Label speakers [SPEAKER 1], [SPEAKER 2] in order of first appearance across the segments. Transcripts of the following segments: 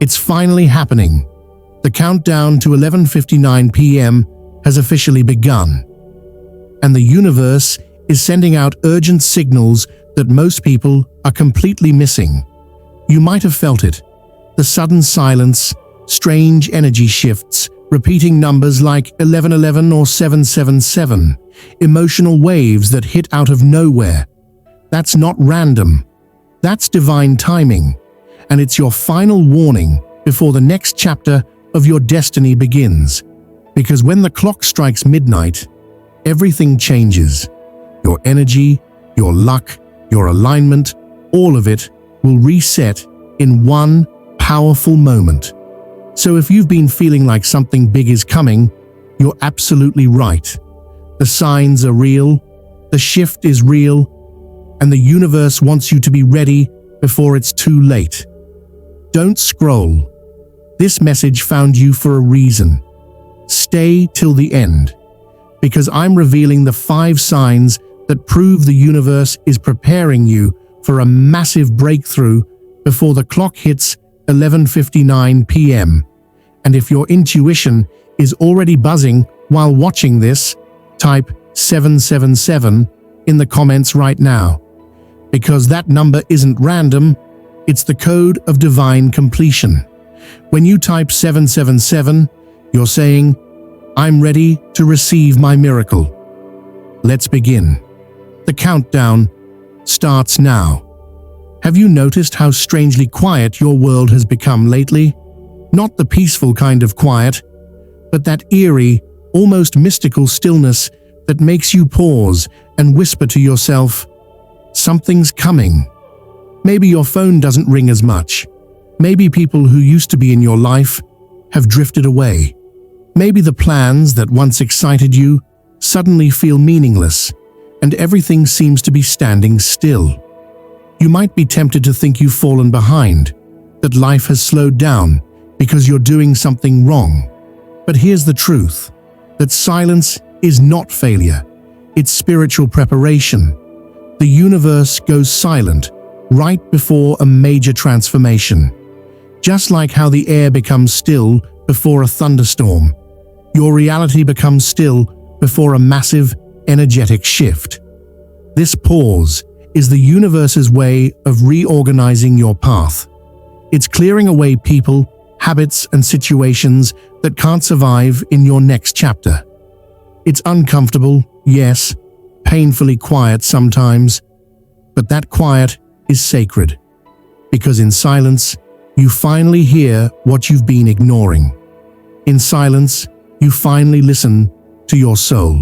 [SPEAKER 1] It's finally happening. The countdown to 11:59 p.m. has officially begun. And the universe is sending out urgent signals that most people are completely missing. You might have felt it. The sudden silence, strange energy shifts, repeating numbers like 1111 or 777, emotional waves that hit out of nowhere. That's not random. That's divine timing. And it's your final warning before the next chapter of your destiny begins. Because when the clock strikes midnight, everything changes. Your energy, your luck, your alignment, all of it will reset in one powerful moment. So if you've been feeling like something big is coming, you're absolutely right. The signs are real, the shift is real, and the universe wants you to be ready before it's too late. Don't scroll. This message found you for a reason. Stay till the end, because I'm revealing the 5 signs that prove the universe is preparing you for a massive breakthrough before the clock hits 11:59 p.m. And if your intuition is already buzzing while watching this, type 777 in the comments right now. Because that number isn't random, it's the code of divine completion. When you type 777, you're saying, I'm ready to receive my miracle. Let's begin. The countdown starts now. Have you noticed how strangely quiet your world has become lately? Not the peaceful kind of quiet, but that eerie, almost mystical stillness that makes you pause and whisper to yourself, something's coming. Maybe your phone doesn't ring as much. Maybe people who used to be in your life have drifted away. Maybe the plans that once excited you suddenly feel meaningless, and everything seems to be standing still. You might be tempted to think you've fallen behind, that life has slowed down because you're doing something wrong. But here's the truth, that silence is not failure, it's spiritual preparation. The universe goes silent right before a major transformation. Just like how the air becomes still before a thunderstorm, your reality becomes still before a massive, energetic shift. This pause is the universe's way of reorganizing your path. It's clearing away people, habits, and situations that can't survive in your next chapter. It's uncomfortable, yes, painfully quiet sometimes, but that quiet is sacred, because in silence, you finally hear what you've been ignoring. In silence, you finally listen to your soul.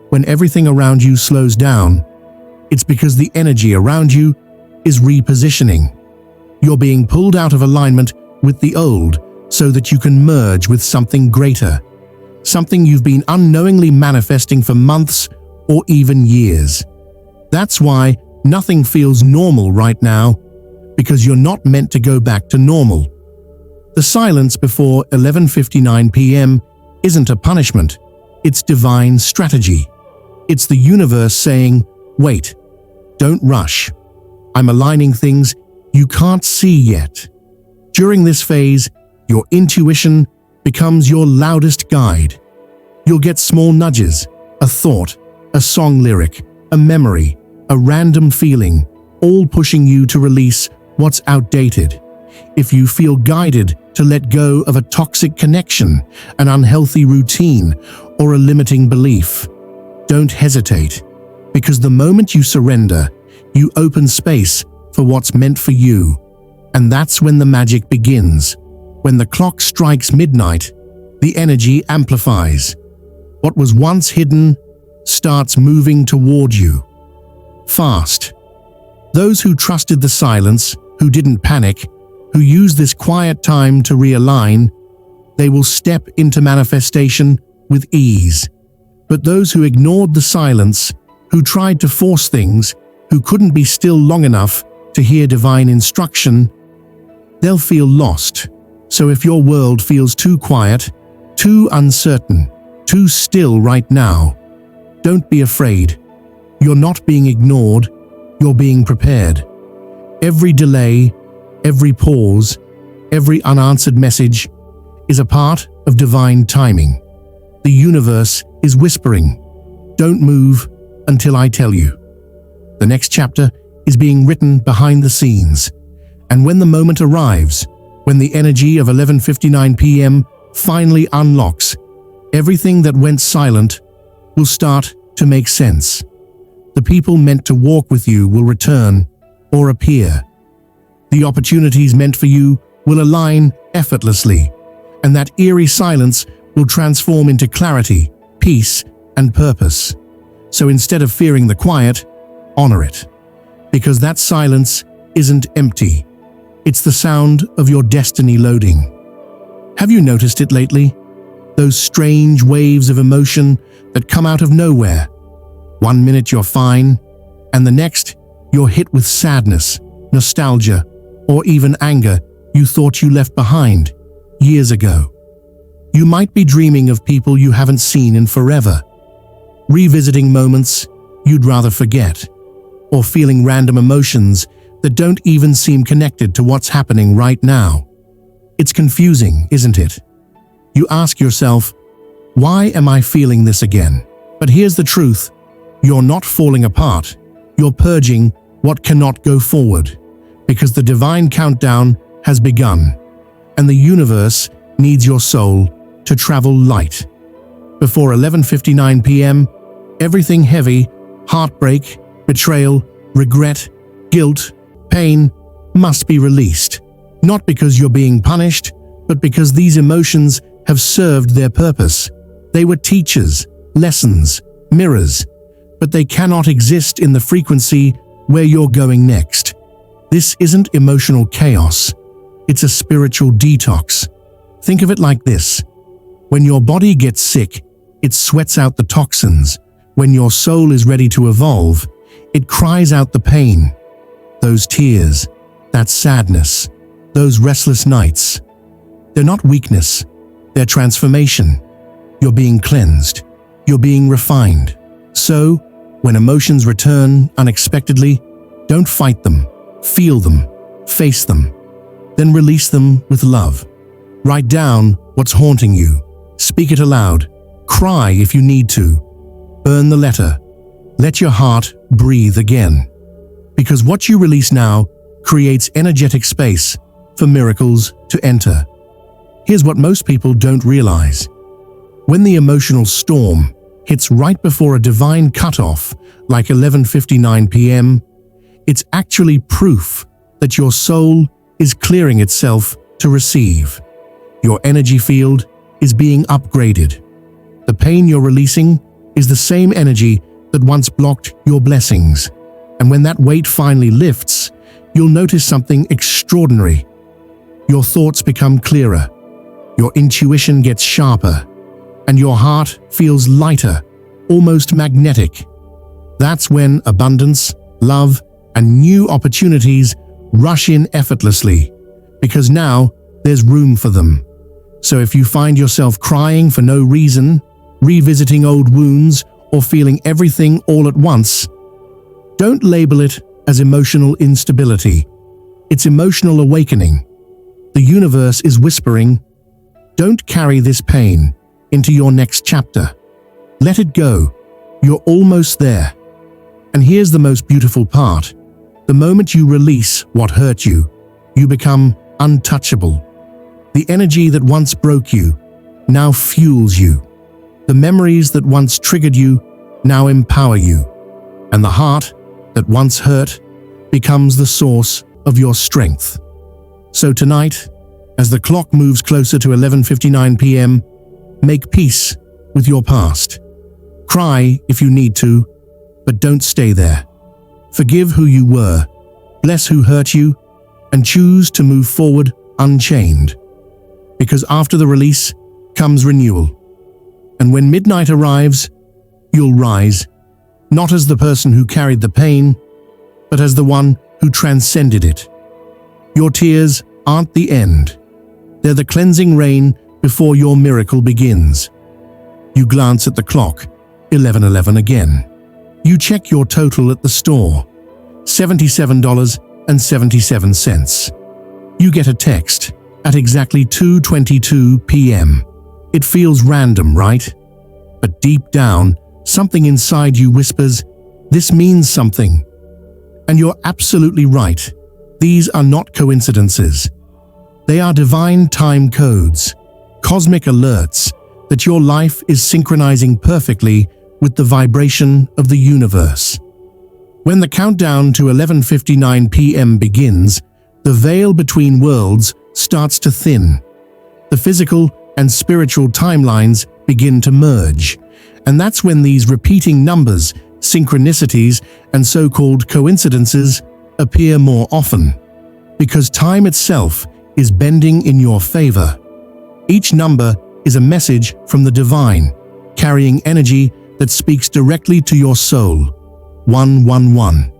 [SPEAKER 1] When everything around you slows down, it's because the energy around you is repositioning. You're being pulled out of alignment with the old so that you can merge with something greater, something you've been unknowingly manifesting for months or even years. That's why nothing feels normal right now, because you're not meant to go back to normal. The silence before 11:59 p.m. isn't a punishment, it's divine strategy. It's the universe saying, wait, don't rush. I'm aligning things you can't see yet. During this phase, your intuition becomes your loudest guide. You'll get small nudges, a thought, a song lyric, a memory, a random feeling, all pushing you to release what's outdated. If you feel guided to let go of a toxic connection, an unhealthy routine, or a limiting belief, don't hesitate, because the moment you surrender, you open space for what's meant for you. And that's when the magic begins. When the clock strikes midnight, the energy amplifies. What was once hidden starts moving toward you. Fast. Those who trusted the silence, who didn't panic, who used this quiet time to realign, they will step into manifestation with ease. But those who ignored the silence, who tried to force things, who couldn't be still long enough to hear divine instruction, they'll feel lost. So if your world feels too quiet, too uncertain, too still right now, don't be afraid. You're not being ignored, you're being prepared. Every delay, every pause, Every unanswered message is a part of divine timing. The universe is whispering, "Don't move until I tell you." The next chapter is being written behind the scenes, and when the moment arrives, when the energy of 11:59 p.m. finally unlocks, everything that went silent will start to make sense. The people meant to walk with you will return or appear. The opportunities meant for you will align effortlessly, and that eerie silence will transform into clarity, peace, and purpose. So instead of fearing the quiet, honor it, because that silence isn't empty. It's the sound of your destiny loading. Have you noticed it lately? Those strange waves of emotion that come out of nowhere. One minute you're fine, and the next you're hit with sadness, nostalgia, or even anger you thought you left behind years ago. You might be dreaming of people you haven't seen in forever, revisiting moments you'd rather forget, or feeling random emotions that don't even seem connected to what's happening right now. It's confusing, isn't it? You ask yourself, why am I feeling this again? But here's the truth. You're not falling apart. You're purging what cannot go forward, because the divine countdown has begun, and the universe needs your soul to travel light. Before 11:59 p.m., everything heavy, heartbreak, betrayal, regret, guilt, pain must be released. Not because you're being punished, but because these emotions have served their purpose. They were teachers, lessons, mirrors, but they cannot exist in the frequency where you're going next. This isn't emotional chaos. It's a spiritual detox. Think of it like this. When your body gets sick, it sweats out the toxins. When your soul is ready to evolve, it cries out the pain. Those tears, that sadness, those restless nights. They're not weakness, they're transformation. You're being cleansed. You're being refined. So, when emotions return unexpectedly, don't fight them. Feel them. Face them. Then release them with love. Write down what's haunting you. Speak it aloud. Cry if you need to. Burn the letter. Let your heart breathe again. Because what you release now creates energetic space for miracles to enter. Here's what most people don't realize. When the emotional storm hits right before a divine cutoff, like 11:59 p.m., it's actually proof that your soul is clearing itself to receive. Your energy field is being upgraded. The pain you're releasing is the same energy that once blocked your blessings. And when that weight finally lifts, you'll notice something extraordinary. Your thoughts become clearer, your intuition gets sharper, and your heart feels lighter, almost magnetic. That's when abundance, love, and new opportunities rush in effortlessly, because now there's room for them. So if you find yourself crying for no reason, revisiting old wounds, or feeling everything all at once, don't label it as emotional instability. It's emotional awakening. The universe is whispering, don't carry this pain into your next chapter. Let it go. You're almost there. And here's the most beautiful part. The moment you release what hurt you, you become untouchable. The energy that once broke you now fuels you. The memories that once triggered you now empower you. And the heart that once hurt becomes the source of your strength. So tonight, as the clock moves closer to 11:59 p.m., make peace with your past. Cry if you need to, but don't stay there. Forgive who you were, bless who hurt you, and choose to move forward unchained. Because after the release comes renewal. And when midnight arrives, you'll rise, not as the person who carried the pain, but as the one who transcended it. Your tears aren't the end. They're the cleansing rain before your miracle begins. You glance at the clock, 11:11 again. You check your total at the store, $77.77. You get a text, at exactly 2:22 p.m. It feels random, right? But deep down, something inside you whispers, "This means something." And you're absolutely right. These are not coincidences. They are divine time codes, cosmic alerts that your life is synchronizing perfectly with the vibration of the universe. When the countdown to 11:59 p.m. begins, the veil between worlds starts to thin. The physical and spiritual timelines begin to merge, and that's when these repeating numbers, synchronicities, and so-called coincidences appear more often, because time itself is bending in your favor. Each number is a message from the divine, carrying energy that speaks directly to your soul. 111,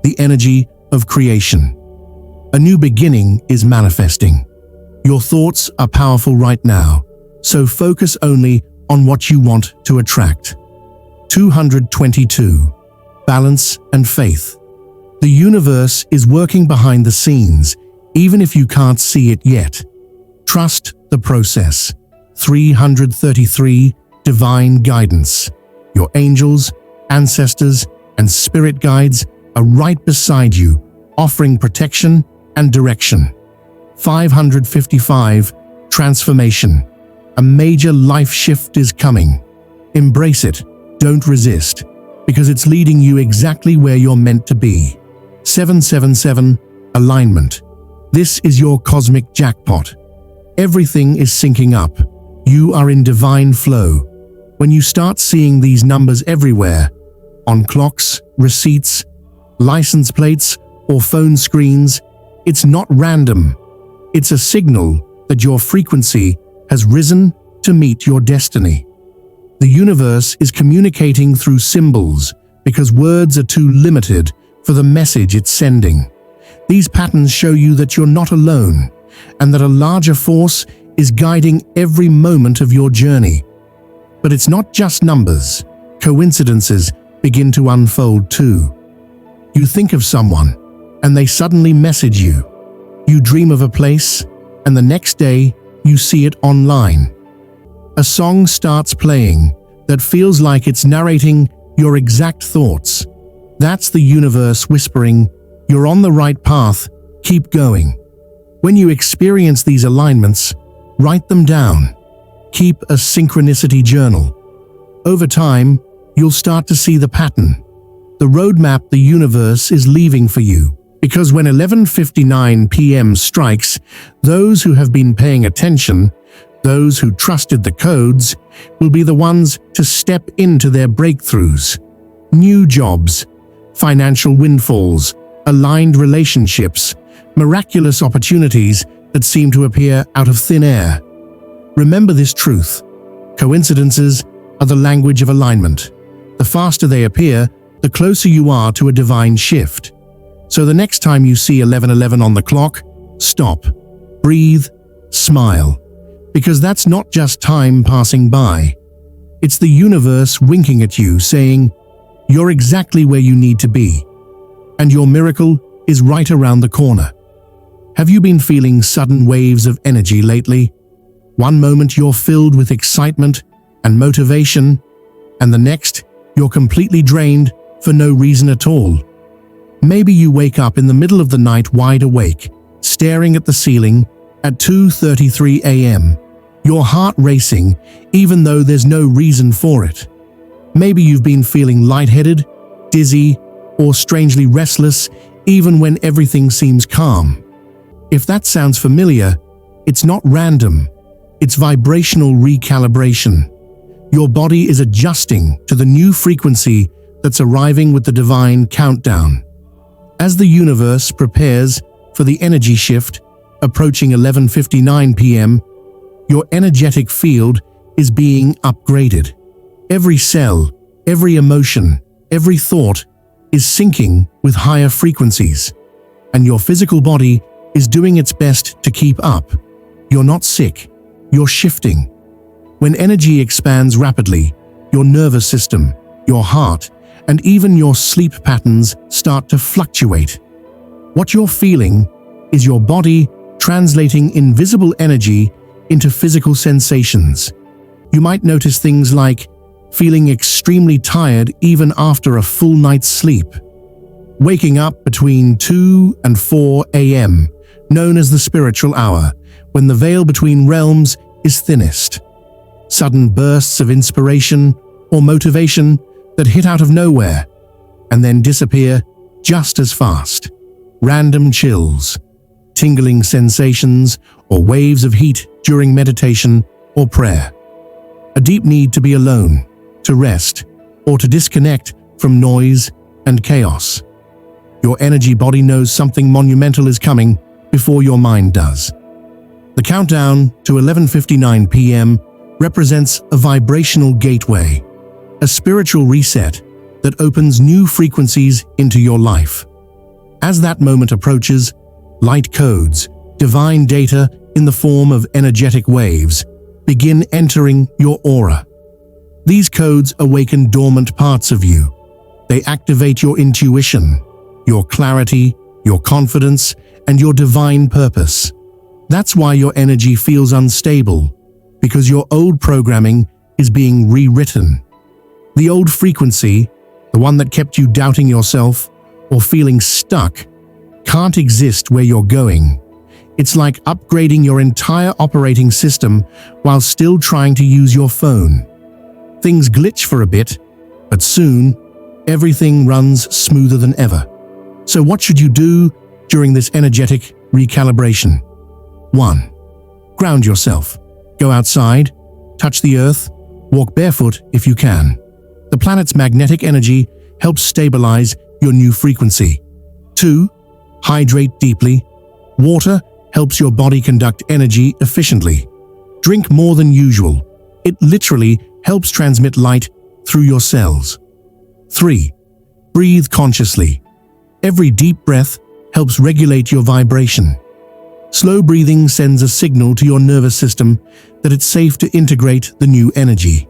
[SPEAKER 1] the energy of creation. A new beginning is manifesting. Your thoughts are powerful right now, so focus only on what you want to attract. 222, balance and faith. The universe is working behind the scenes, even if you can't see it yet. Trust the process. 333, divine guidance. Your angels, ancestors, and spirit guides are right beside you, offering protection and direction. 555, transformation. A major life shift is coming. Embrace it, don't resist, because it's leading you exactly where you're meant to be. 777, alignment. This is your cosmic jackpot. Everything is syncing up. You are in divine flow. When you start seeing these numbers everywhere, on clocks, receipts, license plates, or phone screens, it's not random. It's a signal that your frequency has risen to meet your destiny. The universe is communicating through symbols because words are too limited for the message it's sending. These patterns show you that you're not alone and that a larger force is guiding every moment of your journey. But it's not just numbers. Coincidences begin to unfold too. You think of someone and they suddenly message you. You dream of a place and the next day you see it online. A song starts playing that feels like it's narrating your exact thoughts. That's the universe whispering, "You're on the right path, keep going." When you experience these alignments, write them down. Keep a synchronicity journal. Over time, you'll start to see the pattern, the roadmap the universe is leaving for you. Because when 11:59 p.m. strikes, those who have been paying attention, those who trusted the codes, will be the ones to step into their breakthroughs. New jobs, financial windfalls, aligned relationships, miraculous opportunities that seem to appear out of thin air. Remember this truth. Coincidences are the language of alignment. The faster they appear, the closer you are to a divine shift. So the next time you see 11:11 on the clock, stop, breathe, smile. Because that's not just time passing by. It's the universe winking at you, saying, "You're exactly where you need to be. And your miracle is right around the corner." Have you been feeling sudden waves of energy lately? One moment you're filled with excitement and motivation, and the next you're completely drained for no reason at all. Maybe you wake up in the middle of the night wide awake, staring at the ceiling at 2:33 a.m., your heart racing even though there's no reason for it. Maybe you've been feeling lightheaded, dizzy, or strangely restless even when everything seems calm. If that sounds familiar, it's not random. It's vibrational recalibration. Your body is adjusting to the new frequency that's arriving with the divine countdown. As the universe prepares for the energy shift, approaching 11:59 p.m., your energetic field is being upgraded. Every cell, every emotion, every thought is syncing with higher frequencies, and your physical body is doing its best to keep up. You're not sick, you're shifting. When energy expands rapidly, your nervous system, your heart, and even your sleep patterns start to fluctuate. What you're feeling is your body translating invisible energy into physical sensations. You might notice things like feeling extremely tired even after a full night's sleep, waking up between 2 and 4 a.m., known as the spiritual hour, when the veil between realms is thinnest. Sudden bursts of inspiration or motivation that hit out of nowhere and then disappear just as fast. Random chills, tingling sensations, or waves of heat during meditation or prayer. A deep need to be alone, to rest, or to disconnect from noise and chaos. Your energy body knows something monumental is coming before your mind does. The countdown to 11:59 p.m. represents a vibrational gateway, a spiritual reset that opens new frequencies into your life. As that moment approaches, light codes, divine data in the form of energetic waves, begin entering your aura. These codes awaken dormant parts of you. They activate your intuition, your clarity, your confidence, and your divine purpose. That's why your energy feels unstable, because your old programming is being rewritten. The old frequency, the one that kept you doubting yourself or feeling stuck, can't exist where you're going. It's like upgrading your entire operating system while still trying to use your phone. Things glitch for a bit, but soon, everything runs smoother than ever. So what should you do during this energetic recalibration? 1. Ground yourself. Go outside, touch the earth, walk barefoot if you can. The planet's magnetic energy helps stabilize your new frequency. 2. Hydrate deeply. Water helps your body conduct energy efficiently. Drink more than usual. It literally helps transmit light through your cells. 3. Breathe consciously. Every deep breath helps regulate your vibration. Slow breathing sends a signal to your nervous system that it's safe to integrate the new energy.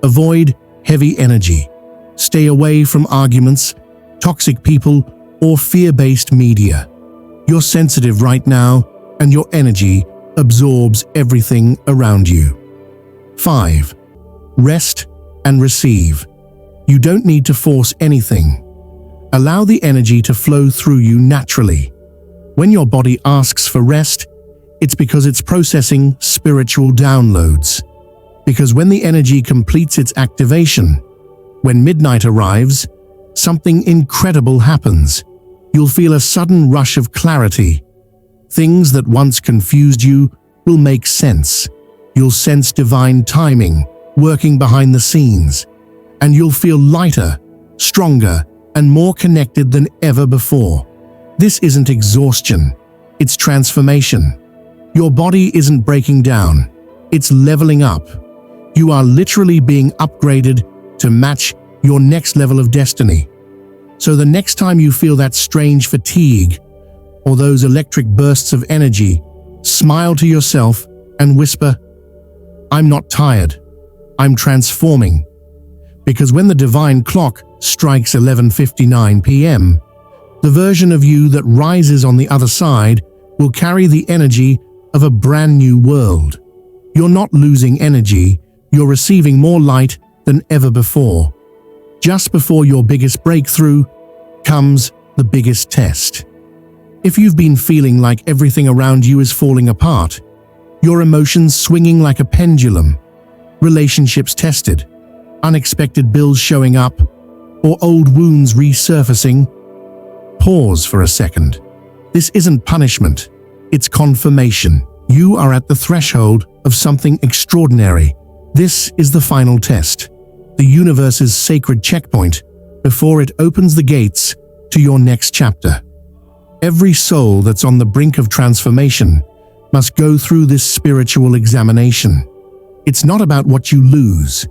[SPEAKER 1] Avoid heavy energy. Stay away from arguments, toxic people, or fear-based media. You're sensitive right now, and your energy absorbs everything around you. 5. Rest and receive. You don't need to force anything. Allow the energy to flow through you naturally. When your body asks for rest, it's because it's processing spiritual downloads. Because when the energy completes its activation, when midnight arrives, something incredible happens. You'll feel a sudden rush of clarity. Things that once confused you will make sense. You'll sense divine timing working behind the scenes, and you'll feel lighter, stronger, and more connected than ever before. This isn't exhaustion, it's transformation. Your body isn't breaking down, it's leveling up. You are literally being upgraded to match your next level of destiny. So the next time you feel that strange fatigue or those electric bursts of energy, smile to yourself and whisper, "I'm not tired, I'm transforming." Because when the divine clock strikes 11:59 p.m., the version of you that rises on the other side will carry the energy of a brand new world. You're not losing energy, you're receiving more light than ever before. Just before your biggest breakthrough comes the biggest test. If you've been feeling like everything around you is falling apart, your emotions swinging like a pendulum, relationships tested, unexpected bills showing up, or old wounds resurfacing, pause for a second. This isn't punishment, it's confirmation. You are at the threshold of something extraordinary. This is the final test, the universe's sacred checkpoint before it opens the gates to your next chapter. Every soul that's on the brink of transformation must go through this spiritual examination. It's not about what you lose,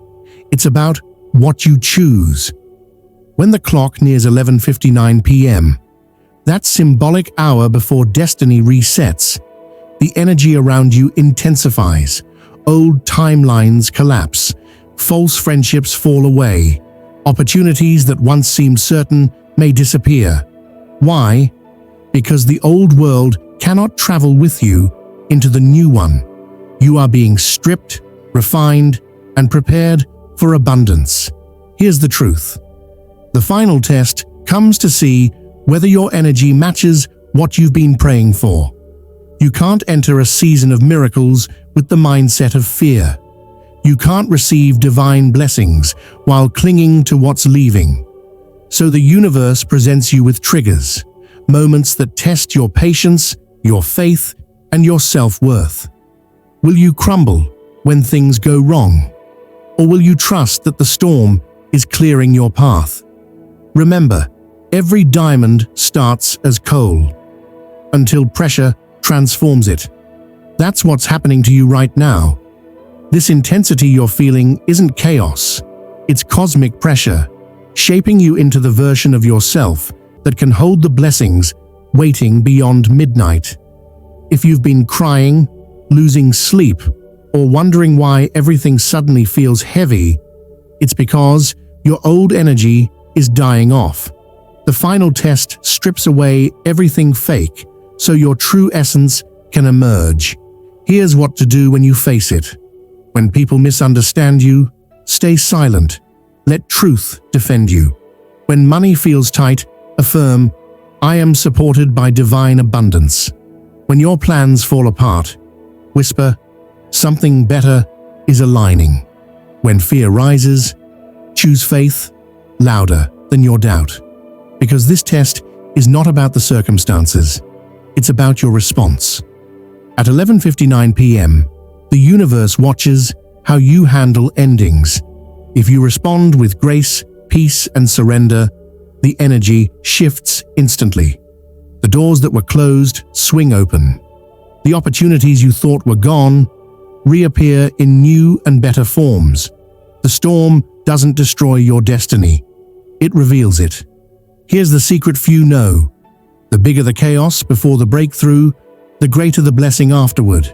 [SPEAKER 1] it's about what you choose. When the clock nears 11:59 p.m., that symbolic hour before destiny resets, the energy around you intensifies, old timelines collapse, false friendships fall away, opportunities that once seemed certain may disappear. Why? Because the old world cannot travel with you into the new one. You are being stripped, refined, and prepared for abundance. Here's the truth. The final test comes to see whether your energy matches what you've been praying for. You can't enter a season of miracles with the mindset of fear. You can't receive divine blessings while clinging to what's leaving. So the universe presents you with triggers, moments that test your patience, your faith, and your self-worth. Will you crumble when things go wrong? Or will you trust that the storm is clearing your path? Remember, every diamond starts as coal, until pressure transforms it. That's what's happening to you right now. This intensity you're feeling isn't chaos, it's cosmic pressure, shaping you into the version of yourself that can hold the blessings waiting beyond midnight. If you've been crying, losing sleep, or wondering why everything suddenly feels heavy, it's because your old energy is dying off. The final test strips away everything fake, so your true essence can emerge. Here's what to do when you face it. When people misunderstand you, stay silent. Let truth defend you. When money feels tight, affirm, "I am supported by divine abundance." When your plans fall apart, whisper, "Something better is aligning." When fear rises, choose faith louder than your doubt. Because this test is not about the circumstances, it's about your response. At 11:59 p.m., the universe watches how you handle endings. If you respond with grace, peace, and surrender, the energy shifts instantly. The doors that were closed swing open. The opportunities you thought were gone reappear in new and better forms. The storm doesn't destroy your destiny, it reveals it. Here's the secret few know. The bigger the chaos before the breakthrough, the greater the blessing afterward.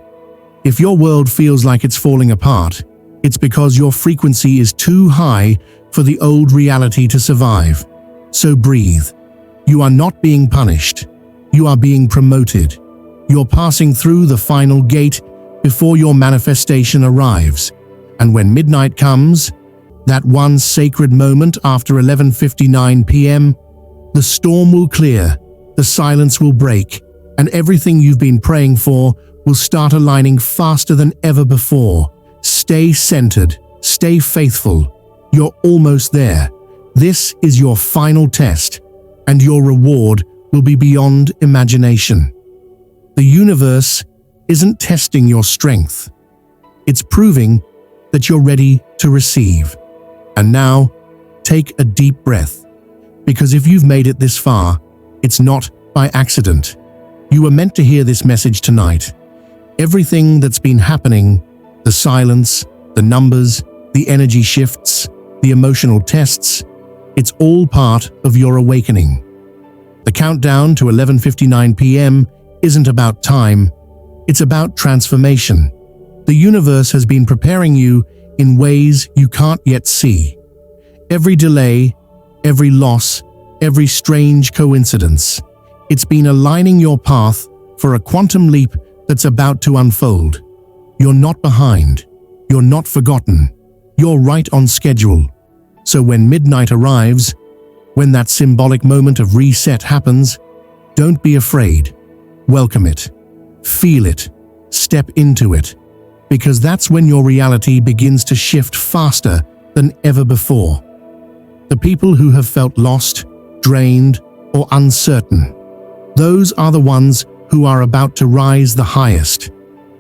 [SPEAKER 1] If your world feels like it's falling apart, it's because your frequency is too high for the old reality to survive. So breathe. You are not being punished. You are being promoted. You're passing through the final gate before your manifestation arrives. And when midnight comes, that one sacred moment after 11:59 p.m., the storm will clear, the silence will break, and everything you've been praying for will start aligning faster than ever before. Stay centered, stay faithful. You're almost there. This is your final test, and your reward will be beyond imagination. The universe isn't testing your strength. It's proving that you're ready to receive. And now, take a deep breath. Because if you've made it this far, it's not by accident. You were meant to hear this message tonight. Everything that's been happening, the silence, the numbers, the energy shifts, the emotional tests, it's all part of your awakening. The countdown to 11:59 p.m. isn't about time, it's about transformation. The universe has been preparing you in ways you can't yet see. Every delay, every loss, every strange coincidence, it's been aligning your path for a quantum leap that's about to unfold. You're not behind. You're not forgotten. You're right on schedule. So when midnight arrives, when that symbolic moment of reset happens, don't be afraid. Welcome it. Feel it. Step into it. Because that's when your reality begins to shift faster than ever before. The people who have felt lost, drained, or uncertain, those are the ones who are about to rise the highest.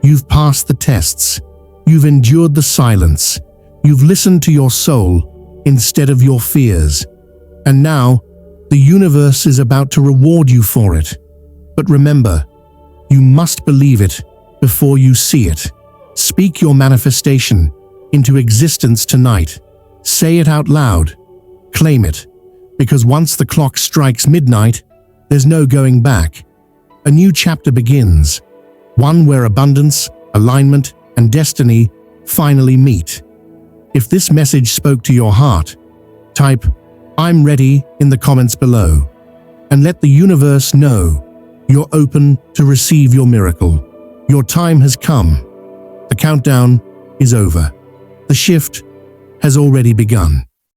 [SPEAKER 1] You've passed the tests. You've endured the silence. You've listened to your soul instead of your fears. And now, the universe is about to reward you for it. But remember, you must believe it before you see it. Speak your manifestation into existence tonight. Say it out loud. Claim it. Because once the clock strikes midnight, there's no going back. A new chapter begins. One where abundance, alignment, and destiny finally meet. If this message spoke to your heart, type "I'm ready" in the comments below. And let the universe know You're open to receive your miracle. Your time has come. The countdown is over. The shift has already begun.